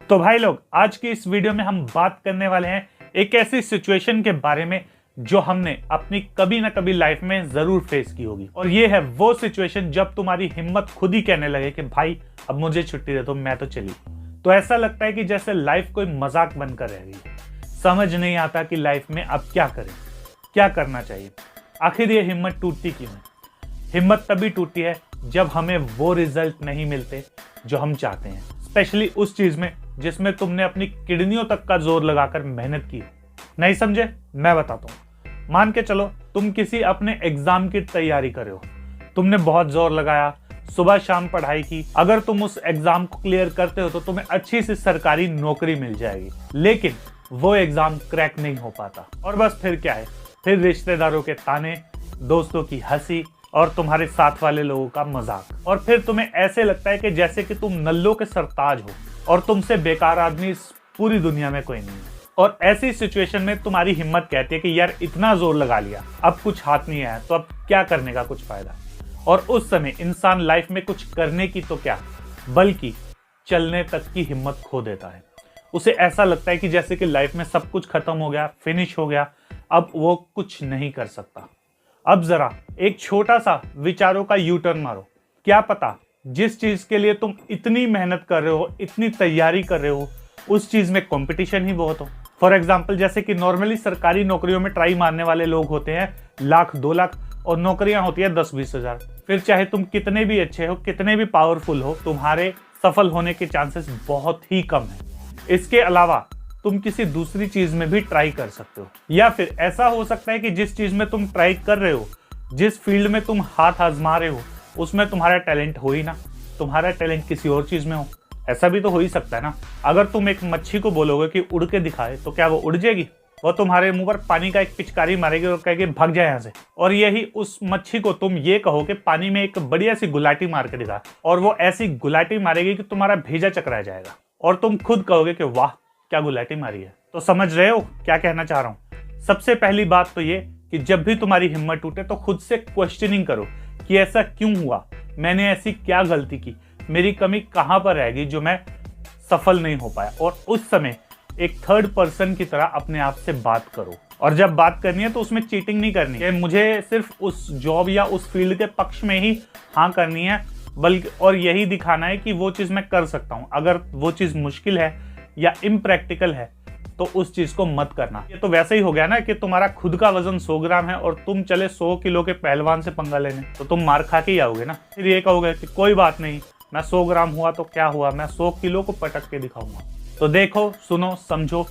तो भाई लोग, आज की इस वीडियो में हम बात करने वाले हैं एक ऐसी सिचुएशन के बारे में जो हमने अपनी कभी ना कभी लाइफ में जरूर फेस की होगी। और ये है वो सिचुएशन जब तुम्हारी हिम्मत खुद ही कहने लगे कि भाई अब मुझे छुट्टी दे दो, मैं तो चली। तो ऐसा लगता है कि जैसे लाइफ कोई मजाक बनकर रह गई। समझ नहीं आता कि लाइफ में अब क्या करें, क्या करना चाहिए। आखिर ये हिम्मत टूटती क्यों है? हिम्मत तभी टूटती है जब हमें वो रिजल्ट नहीं मिलते जो हम चाहते हैं, स्पेशली उस चीज में जिसमें तुमने अपनी किडनियों तक का जोर लगाकर मेहनत की। नहीं समझे? मैं बताता हूँ। मान के चलो तुम किसी अपने एग्जाम की तैयारी कर रहे हो, तुमने बहुत जोर लगाया, सुबह शाम पढ़ाई की। अगर तुम उस एग्जाम को क्लियर करते हो तो तुम्हें अच्छी सी सरकारी नौकरी मिल जाएगी, लेकिन वो एग्जाम क्रैक नहीं हो पाता। और बस फिर क्या है, फिर रिश्तेदारों के ताने, दोस्तों की हंसी और तुम्हारे साथ वाले लोगों का मजाक। और फिर तुम्हें ऐसे लगता है कि जैसे कि तुम नल्लों के सरताज हो और तुमसे बेकार आदमी इस पूरी दुनिया में कोई नहीं है। और ऐसी सिचुएशन में तुम्हारी हिम्मत कहती है कि यार इतना जोर लगा लिया, अब कुछ हाथ नहीं आया, तो अब क्या करने का कुछ फायदा। और उस समय इंसान लाइफ में कुछ करने की तो क्या, बल्कि चलने तक की हिम्मत खो देता है। उसे ऐसा लगता है कि जैसे कि लाइफ में सब कुछ खत्म हो गया, फिनिश हो गया, अब वो कुछ नहीं कर सकता। अब जरा एक छोटा सा विचारों का यू टर्न मारो। क्या पता जिस चीज के लिए तुम इतनी मेहनत कर रहे हो, इतनी तैयारी कर रहे हो, उस चीज में कंपटीशन ही बहुत हो। फॉर एग्जाम्पल, जैसे कि नॉर्मली सरकारी नौकरियों में ट्राई मारने वाले लोग होते हैं 1,00,000, 2,00,000 और नौकरियां होती है 10-20 हजार। फिर चाहे तुम कितने भी अच्छे हो, कितने भी पावरफुल हो, तुम्हारे सफल होने के चांसेस बहुत ही कम है। इसके अलावा तुम किसी दूसरी चीज में भी ट्राई कर सकते हो, या फिर ऐसा हो सकता है कि जिस चीज में तुम ट्राई कर रहे हो, जिस फील्ड में तुम हाथ आजमा रहे हो, उसमें तुम्हारा टैलेंट हो ही ना, तुम्हारा टैलेंट किसी और चीज में हो। ऐसा भी तो हो ही सकता है ना। अगर तुम एक मच्छी को बोलोगे कि उड़ के दिखाए, तो क्या वो उड़ जाएगी? वो तुम्हारे मुंह पर पानी का एक पिचकारी मारेगी और कहेगी भाग जाए यहाँ से। और यही उस मच्छी को तुम ये कहो कि पानी में एक बढ़िया सी गुलाटी मार के दिखा, और वो ऐसी गुलाटी मारेगी कि तुम्हारा भेजा चकरा जाएगा, और तुम खुद कहोगे कि वाह क्या गुलाटी मारी है। तो समझ रहे हो क्या कहना चाह रहा हूं? सबसे पहली बात तो ये कि जब भी तुम्हारी हिम्मत टूटे तो खुद से क्वेश्चनिंग करो कि ऐसा क्यों हुआ, मैंने ऐसी क्या गलती की, मेरी कमी कहां पर रहेगी जो मैं सफल नहीं हो पाया। और उस समय एक थर्ड पर्सन की तरह अपने आप से बात करो। और जब बात करनी है तो उसमें चीटिंग नहीं करनी है, मुझे सिर्फ उस जॉब या उस फील्ड के पक्ष में ही हाँ करनी है, बल्कि और यही दिखाना है कि वो चीज मैं कर सकता हूं। अगर वो चीज मुश्किल है या इम्प्रैक्टिकल है तो उस चीज को मत करना। ये तो वैसे ही हो गया ना कि तुम्हारा खुद का वजन 100 ग्राम है और तुम चले 100 किलो के पहलवान से पंगा लेने, तो तुम मार खा के ही आओगे ना। फिर ये कहोगे कि कोई बात नहीं, मैं 100 ग्राम हुआ तो क्या हुआ, मैं 100 किलो को पटक के दिखाऊंगा। तो देखो, सुनो, समझो,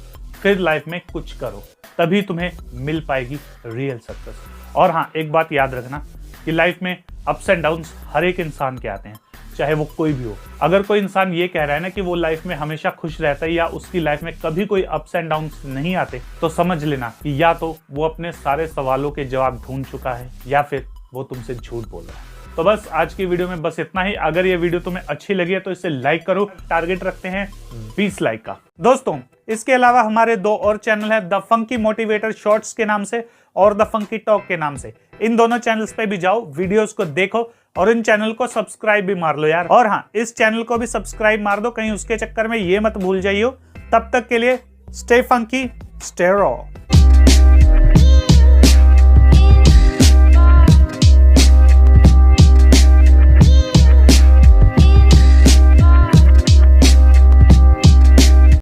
फिर लाइफ में कुछ करो, तभी तुम्हें मिल पाएगी रियल सक्सेस। और हाँ, एक बात याद रखना कि लाइफ में अप्स एंड डाउन्स हर एक इंसान के आते हैं, चाहे वो कोई भी हो। अगर कोई इंसान ये कह रहा है ना कि वो लाइफ में हमेशा खुश रहता है या उसकी लाइफ में कभी कोई अप्स एंड डाउन्स नहीं आते, तो समझ लेना कि या तो वो अपने सारे सवालों के जवाब ढूंढ चुका है या फिर वो तुमसे झूठ बोल रहा है। तो बस आज की वीडियो में बस इतना ही। अगर ये वीडियो तुम्हें अच्छी लगी है तो इसे लाइक करो। टारगेट रखते हैं 20 लाइक का। दोस्तों, इसके अलावा हमारे 2 और चैनल है, द फंकी मोटिवेटर शॉर्ट्स के नाम से और द फंकी टॉक के नाम से। इन दोनों चैनल्स पे भी जाओ, वीडियोस को देखो और इन चैनल को सब्सक्राइब भी मार लो यार। और हाँ, इस चैनल को भी सब्सक्राइब मार दो, कहीं उसके चक्कर में ये मत भूल जाइयो। तब तक के लिए स्टे फंकी, स्टे रॉ।